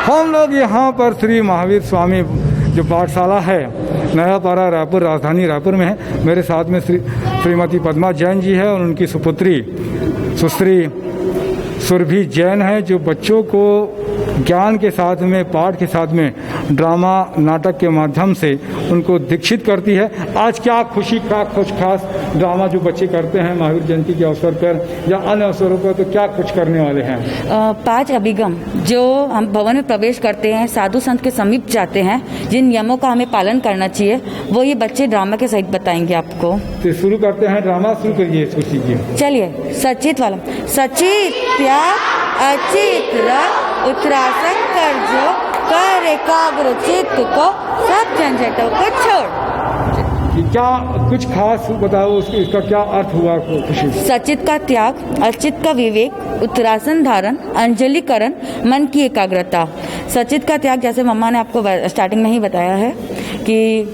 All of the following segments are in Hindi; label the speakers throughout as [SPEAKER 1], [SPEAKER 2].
[SPEAKER 1] हम लोग यहाँ पर श्री महावीर स्वामी जो पाठशाला है नया पारा रायपुर, राजधानी रायपुर में है। मेरे साथ में श्रीमती पद्मा जैन जी है और उनकी सुपुत्री सुश्री सुरभि जैन है, जो बच्चों को ज्ञान के साथ में, पाठ के साथ में ड्रामा नाटक के माध्यम से उनको दीक्षित करती है। आज क्या खुशी का कुछ खास ड्रामा जो बच्चे करते हैं महावीर जयंती के अवसर पर या अन्य अवसरों पर, तो क्या कुछ करने वाले हैं?
[SPEAKER 2] 5 अभिगम जो हम भवन में प्रवेश करते हैं, साधु संत के समीप जाते हैं, जिन नियमों का हमें पालन करना चाहिए, वो ये बच्चे ड्रामा के सहित बताएंगे आपको।
[SPEAKER 1] तो शुरू करते हैं, ड्रामा शुरू करिए, इसको सीखिए।
[SPEAKER 2] चलिए, सचित वाला। सचित त्याग अचित रख उत्तरासन कर, जो कर एकाग्र चित्त को, सब झंझटों को छोड़।
[SPEAKER 1] क्या कुछ खास बताओ, इसका क्या अर्थ हुआ? खुशी।
[SPEAKER 2] सचित का त्याग, अचित का विवेक, उत्तरासन धारण, अंजलिकरण, मन की एकाग्रता। सचित का त्याग जैसे मम्मा ने आपको स्टार्टिंग में ही बताया है कि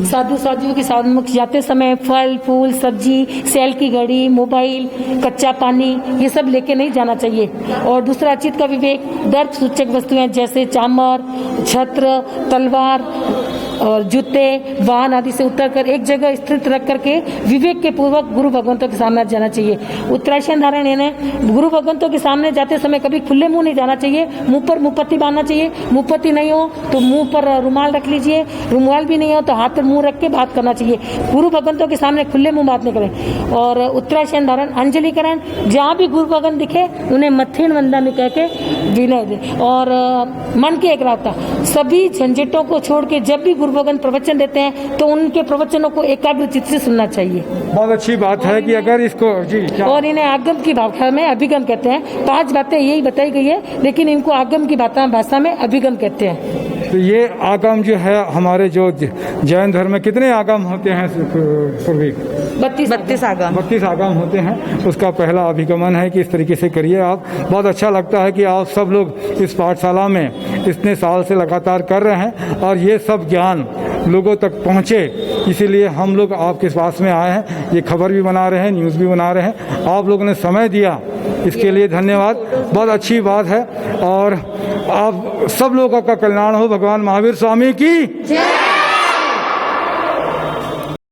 [SPEAKER 3] साधु साधुओं के साथ जाते समय फल फूल सब्जी, सेल की घड़ी, मोबाइल, कच्चा पानी, ये सब लेके नहीं जाना चाहिए। और दूसरा अचित का विवेक, दर्द सूचक वस्तुएं जैसे चामर, छत्र, तलवार और जूते, वाहन आदि से उतरकर एक जगह स्थित रख करके विवेक के पूर्वक गुरु भगवंतों के सामने जाना चाहिए। उत्तरासन धारण यानी गुरु भगवंतों के सामने जाते समय कभी खुले मुंह नहीं जाना चाहिए। मुंह पर मुंहपत्ती बांधना चाहिए। मुंहपत्ती नहीं हो तो मुंह पर रुमाल रख लीजिए। रुमाल भी नहीं हो तो हाथ पर मुंह रख के बात करना चाहिए। गुरु भगवंतों के सामने खुले मुंह बात नहीं करें। और उत्तरासन धारण, अंजलिकरण, जहाँ भी गुरु भगवंत दिखे उन्हें मत्थेन वंदना में कह के विनय दे। और मन की एकाग्रता, सभी झंझटों को छोड़ के जब भी गुरु भगवान प्रवचन देते हैं तो उनके प्रवचनों को एकाग्र चित्त से सुनना चाहिए।
[SPEAKER 1] बहुत अच्छी बात है कि अगर इसको जी
[SPEAKER 3] और इन्हें आगम की भाषा में अभिगम कहते हैं। 5 बातें यही बताई गई है, लेकिन इनको आगम की भाषा में अभिगम कहते हैं।
[SPEAKER 1] तो ये आगम जो है हमारे जो जैन धर्म में कितने आगम होते हैं?
[SPEAKER 2] 32 आगम।
[SPEAKER 1] 32 आगम होते हैं। उसका पहला अभिगमन है कि इस तरीके से करिए आप। बहुत अच्छा लगता है कि आप सब लोग इस पाठशाला में इतने साल से लगातार कर रहे हैं और ये सब ज्ञान लोगों तक पहुँचे, इसीलिए हम लोग आपके पास में आए हैं। ये खबर भी बना रहे हैं, न्यूज़ भी बना रहे हैं। आप लोगों ने समय दिया, इसके लिए धन्यवाद। बहुत अच्छी बात है और आप सब लोगों का कल्याण हो। भगवान महावीर स्वामी की जय।